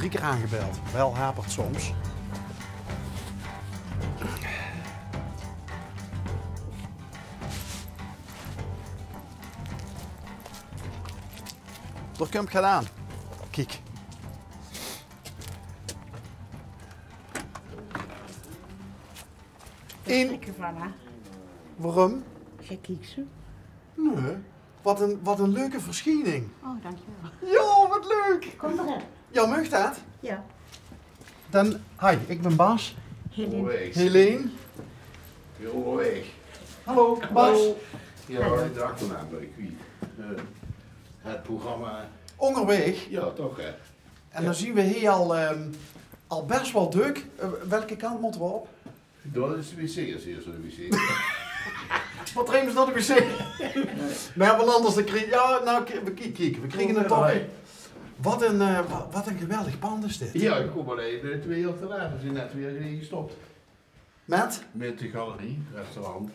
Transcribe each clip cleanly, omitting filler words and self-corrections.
3 keer aangebeld. Wel hapert soms. Daar komt het aan. Kijk. Lekker van, hè? Waarom? Geen kieksen. Nee. Wat een leuke verschijning. Oh, dankjewel. Ja, wat leuk. Kom erin. Ja, mag dat? Ja. Dan, hi, ik ben Bas. Helene. Helene. Onderweg. Hallo, Bas. Ja, de achternaam ben ik kwijt. Het programma. Onderweg. Ja, toch hè. En dan zien we hier al best wel druk. Welke kant moeten we op? Dat is de wc, als eerst de wc. Wat nemen ze naar de wc? Nou, want anders dan krijg ja, nou, kijk, we kregen het toch. Wat een geweldig pand is dit. Ja, ik kom alleen 2 jaar te laat. We zijn net weer gestopt. Met? Met de galerie, restaurant.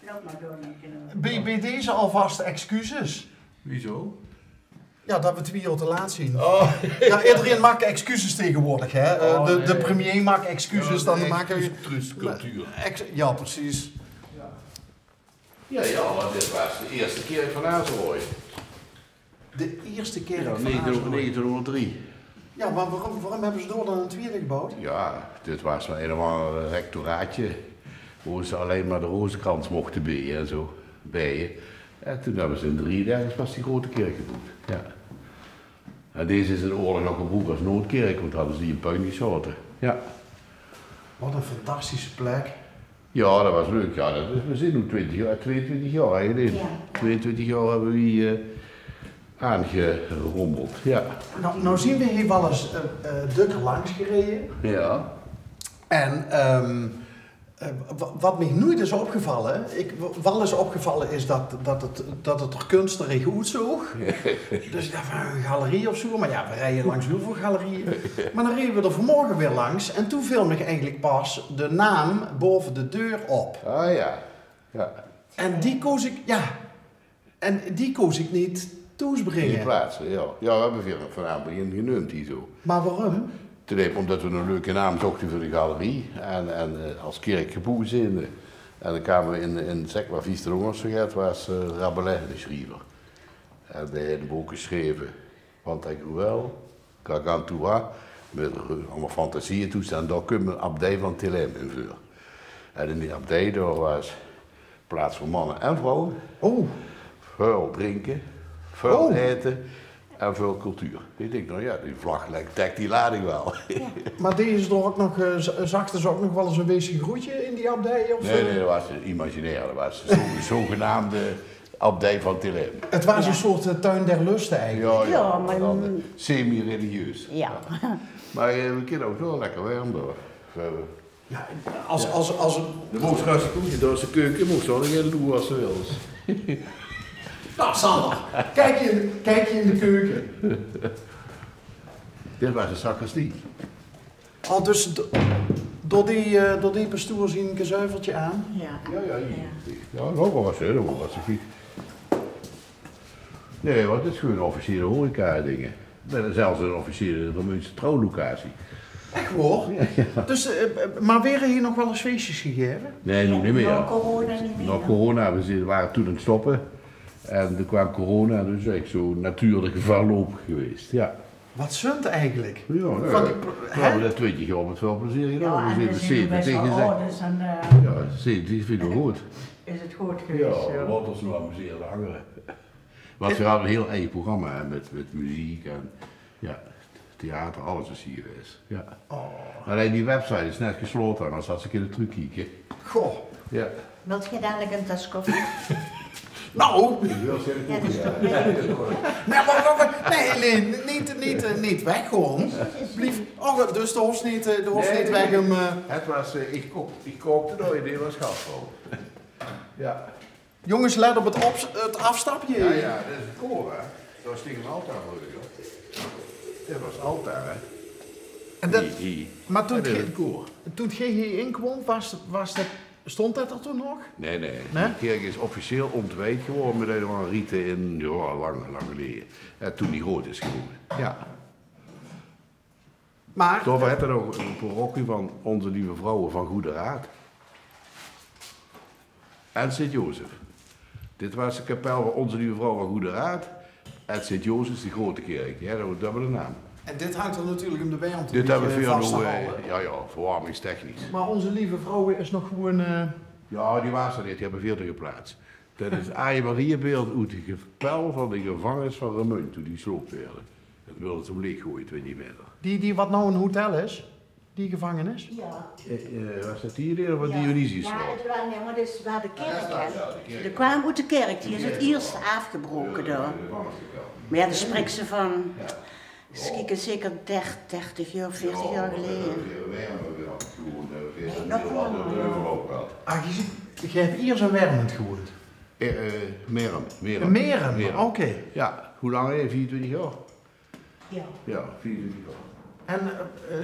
Loop maar door. Dan kunnen we... Bij deze alvast excuses. Wieso? Ja, dat we 2 jaar te laat zien. Oh, Ja, iedereen maakt excuses tegenwoordig, hè. De nee. premier maakt excuses, dan maken we... Cultuur. Ja, precies. Ja, maar dit was de eerste keer van Azenrooy. De eerste keer Ja, dat ik van Azenrooy. 1903. Ja, maar waarom hebben ze door dan een tweede gebouwd? Ja, dit was maar een of ander rectoraatje. Waar ze alleen maar de rozenkrans mochten bijen en zo. Bijen. En toen hebben ze in 33 pas die grote kerk gebouwd. Ja. En deze is in de oorlog nog gebouwd als noodkerk, want hadden ze die in puin geschoten. Ja. Wat een fantastische plek. Ja, dat was leuk. Ja, we zijn nu 22 jaar geleden. Ja. 22 jaar hebben we hier aangerommeld. Ja. Nou zien we hier wel eens Dukker langs gereden. Ja. En wat me nooit is opgevallen, wel eens opgevallen is dat het er kunsterig uitzoog. Dus ik dacht van een galerie of zo, maar ja, we rijden langs heel veel galerieën. Maar dan reden we er vanmorgen weer langs en toen viel me eigenlijk pas de naam boven de deur op. Ah ja. Ja. En die koos ik niet Die toesbrengen. plaatsen, ja. Ja, we hebben vanavond in genoemd hier zo. Maar waarom? Ten eerste omdat we een leuke naam zochten voor de galerie en als kerk geboekt zijn. En dan kwamen we in zeg maar Vies de Rongers vergeten, was Rabelais de schrijver. En hij heeft een boek geschreven, Pantagruel, Gargantua, met allemaal fantasieën toestaan. Daar kun je een abdij van Thelem in voor. En in die abdij daar was plaats voor mannen en vrouwen, Oh, veel drinken, veel Oh. eten. En veel cultuur. Ik denk, nou ja, die vlag dekt die lading wel. maar deze er ook nog, zachten ze ook nog wel eens een weesig groetje in die abdij? Of Nee, dat was imaginair. Dat was de zogenaamde abdij van Thelem. Het was een soort tuin der lusten eigenlijk. Ja, maar- dan, semi-religieus. Ja. Maar we kunnen ook wel lekker warm door. Ja, als De moest rustig door zijn keuken, moest wel een loe als ze wil. Nou, Sander, kijk je in de keuken. Dit was een sacristie. Al dus door die pastoor zien een gezuiveltje aan. Ja. Ja, dat was het. Dat was het. Nee, want het is gewoon officiële horeca dingen. Zelfs een officiële Romeinse trouwlocatie. Echt hoor. Dus, maar weer hier nog wel eens feestjes gegeven? Nee, nu niet meer. Nou, corona niet meer. Na corona, we waren toen aan het stoppen. En toen kwam corona, dus echt zo natuurlijke verloop geweest. Ja. Wat zunt eigenlijk? Ja, Van we hè? hebben dat 20 jaar met veel plezier gedaan. Ja, We en zitten we zijn 70 best wel gezegd. oud, dus dan Ja, 70 vinden we goed. is het goed Ja, geweest. we zo. laten ons nog amuseren, de anderen. Want we hadden een heel eigen programma hè, met muziek en ja, theater, alles is hier is. Ja. Alleen die website is net gesloten, anders had ik in de truc kijken. Goh. Ja. Wilt je dadelijk een tas koffie? Nou, Ik wil zeggen, Ja, dat is ja. toch leuk. nee, nee, Helene, niet weg gewoon. Blief, oh, dus de hoofd niet weg hem... Het was, ik kookte nooit, dit was gastvrouw. Ja. Jongens, let op het afstapje. Ja, ja, dat is het koor, hè. Dat was tegen een altaar, hoor je. Dit was altaar, hè. En dat, Hier. maar toen Dat is het het koor. toen het GG inkwam, stond dat er toen nog? Nee, nee. Nee? De kerk is officieel ontwijd geworden met helemaal rieten in, ja, lang geleden. En toen die groot is geworden. Ja. Maar... Toch had er nog een parochie van Onze Lieve Vrouwen van Goede Raad. En Sint-Jozef. Dit was de kapel van Onze Lieve Vrouw van Goede Raad. En Sint-Jozef is de grote kerk. Ja, dat is een dubbele naam. En dit hangt er natuurlijk om de bij om te Dit hebben we veel vast te nog, houden. ja, verwarmingstechnisch. Maar Onze Lieve Vrouwen is nog gewoon... Ja, die was er niet, die hebben 40 geplaatst. Dat is Arie Mariebeeld uit de kapel van de gevangenis van Remunt, toen die sloopt werden. Dat wilden ze hem leeggooien, 20 meter. Die wat nou een hotel is? Die gevangenis? Ja. Was dat hier of die Dionysius? Ja, het was, nee, maar dat is waar de kerk Ja, is. de kerk. De kwam uit de kerk, die is het eerst afgebroken door. Maar ja, dan spreekt ze van, schikken zeker 30 jaar, 40 jaar geleden. Ah, je hebt hier zo'n Wermend gewoond. Merum. Merum, oké. Ja, hoe lang? 24 jaar? Ja. Ja, 24 jaar. En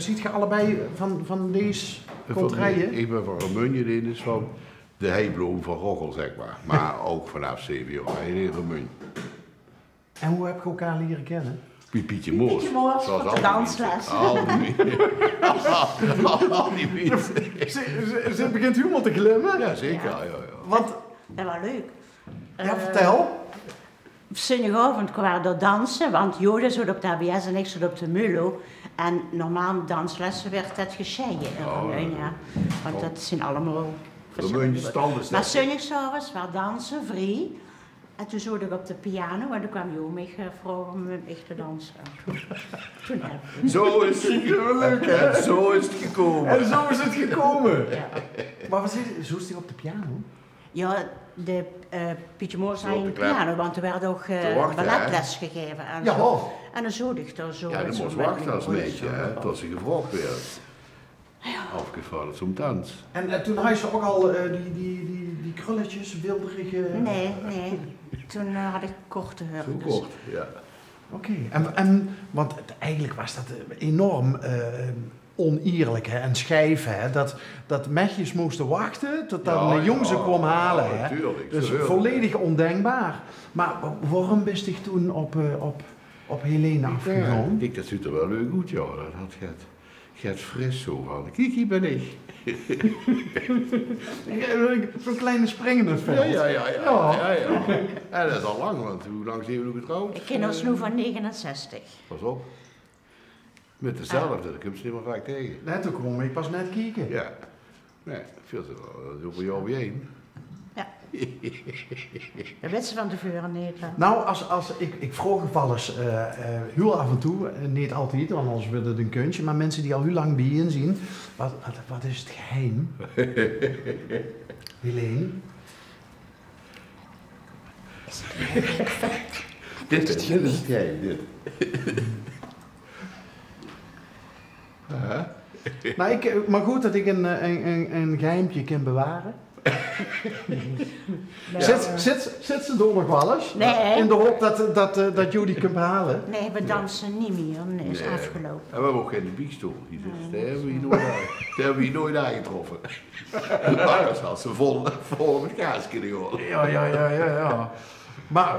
ziet je allebei van deze contraien? Ik ben van Remunje, dit is van de heibloem van Roggel, zeg maar. Maar ook vanaf 7 jaar in Remunje. En hoe heb je elkaar leren kennen? Pietje Moos. Pietje Moos, Zoals op de dansles. Al die mensen. Ze begint helemaal te glimmen. Ja, zeker. Ja. Want, Dat was leuk. ja, vertel. Op zondagavond kwamen we er dansen, want Joden zat op de ABS en ik zat op de Mulo. En normaal met danslessen werd dat gescheiden in Remunt, ja. Want dat zijn allemaal Remunje standen. Maar zondagsavonds was dansen, vrij. En toen zat ik op de piano en toen kwam Jo mij vragen om met echt te dansen. Toen heb ik... Zo is het leuk, hè? Zo is het gekomen. En zo is het gekomen. Ja. Maar wat is zo is hij op de piano? Ja, de Pietje Moos had Op de een klep. piano, want er werd ook wachten, balletles gegeven. En Ja. zo. En dan zat ik daar zo. Ja, dat zo moest met wachten mijn als broers meisje, zo. hè? Tot ze gevraagd werd. Afgevallen zum dans. En toen had je ook al die krulletjes, wilderige... Nee. Toen had ik korte Zo hurken. kort, ja. Oké. Want eigenlijk was dat enorm oneerlijk hè, en schijf, hè, dat mechjes moesten wachten tot dat een jong ze kwam halen. Ja, Hè. natuurlijk. Dus Geweldig. volledig ondenkbaar. Maar waarom ben je toen op Helene afgegaan? Ik dat ziet er wel leuk uit, ja. Dat gaat fris zo van. Kijk, hier ben ik. Zo'n kleine springende veld. Ja. En dat is al lang, want hoe lang zijn we nog getrouwd? Ik ken ons nu van 69. Pas op. Met dezelfde, dat kom je niet meer vaak tegen. Net ook gewoon, ik pas net kijken. Ja. Nee, veel te wel. Hoeveel jaar ben je heen? Ja. Dat weten ze van tevoren niet. Hè. Nou, als ik vroeg wel eens heel af en toe, niet altijd, want anders wordt het een kunstje, maar mensen die al heel lang bijeen zien, wat is het geheim? Helene? Dit is het geheim, dit. Nou, maar goed dat ik een geheimpje kan bewaren. Zit ze door nog wel eens? Nee. In de hoop dat jullie kunt behalen? Nee, we dansen niet meer. Nee, is afgelopen. En we hebben ook geen biekstoel. Daar hebben we hier nooit aangetroffen. Anders had ze vol met kaas kunnen horen. Ja. Maar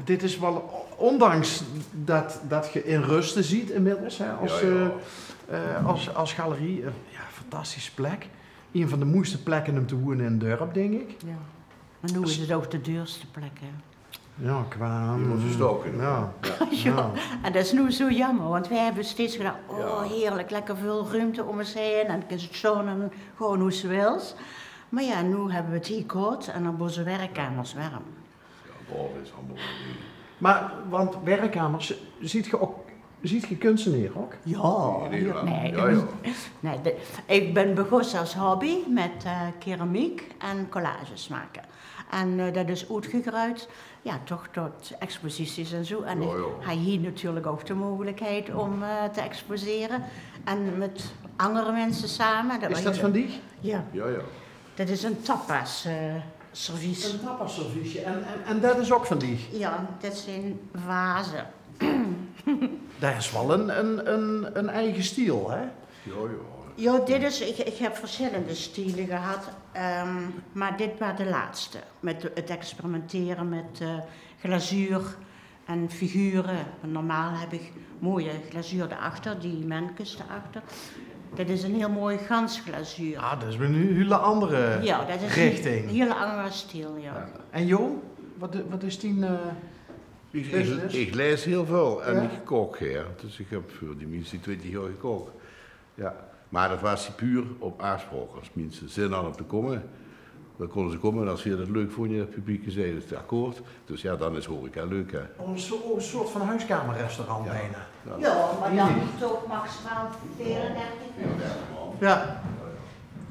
dit is wel, ondanks dat je in rusten ziet inmiddels, hè, als galerie, fantastische plek. Een van de mooiste plekken om te wonen in het dorp, denk ik. Ja. Maar nu is het ook de duurste plek. Hè. Ja, qua... Je wordt gestoken. Ja. En dat is nu zo jammer, want wij hebben steeds gedacht, heerlijk, lekker veel ruimte om ons heen. En dan kan ze het zo en gewoon hoe ze wil. Maar ja, nu hebben we het hier koud en dan worden ze werkkamers warm. Ja, boven is allemaal wel. Maar, want werkkamers, ziet je kunstenaar ook? Ja, Nee. Nee, ik ben begonnen als hobby met keramiek en collages maken. En dat is uitgegroeid, toch tot exposities en zo. En ik heb hier natuurlijk ook de mogelijkheid om te exposeren. En met andere mensen samen. Is dat van die? Ja. Dat is een tapas servies. Een tapasserviesje. En dat is ook van die? Ja, dat zijn vazen. Dat is wel een eigen stijl, hè? Ja, dit is, ik heb verschillende stilen gehad, maar dit was de laatste. Met het experimenteren met glazuur, En figuren. Normaal heb ik mooie glazuur erachter, die menkes erachter. Dat is een heel mooi gansglazuur. Ah, dat is weer een hele andere Ja, dat is richting. een hele andere stijl, ja. En Jo, wat is die Ik lees heel veel en Ja? ik kook, ja. Dus ik heb voor die minstens 20 jaar gekookt. Ja. Maar dat was puur op aanspraak. Als mensen zin hadden om te komen, dan konden ze komen. En als je dat leuk vond, je het publiek zei, dat is akkoord. Dus ja, dan is horeca leuk, hè. een soort van huiskamerrestaurant bijna. Ja, maar dan toch maximaal 34 mensen. Ja.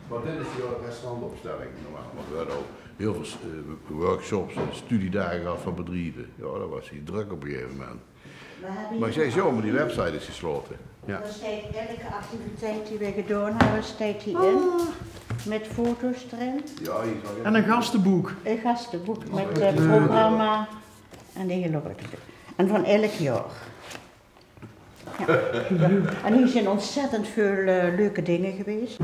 Maar dit is de restaurantopstelling normaal. Want we hadden ook heel veel workshops en studiedagen gehad van bedrijven. Ja, dat was hier druk op een gegeven moment. Maar ik zei zo, maar die website is gesloten. Ja. Er staat elke activiteit die we gedaan hebben, staat hierin. Met foto's erin. Ja, hier zag je. En een gastenboek. Een gastenboek met het programma en de hele rode. En van elk jaar. Ja. En hier zijn ontzettend veel leuke dingen geweest.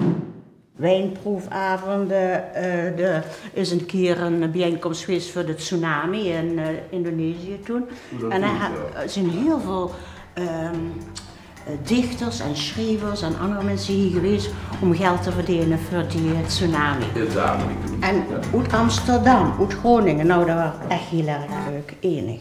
Wijnproefavonden, er is een keer een bijeenkomst geweest voor de tsunami in Indonesië toen. En er zijn heel veel dichters en schrijvers en andere mensen hier geweest om geld te verdienen voor die tsunami. En uit Amsterdam, uit Groningen, nou dat was echt heel erg leuk, enig.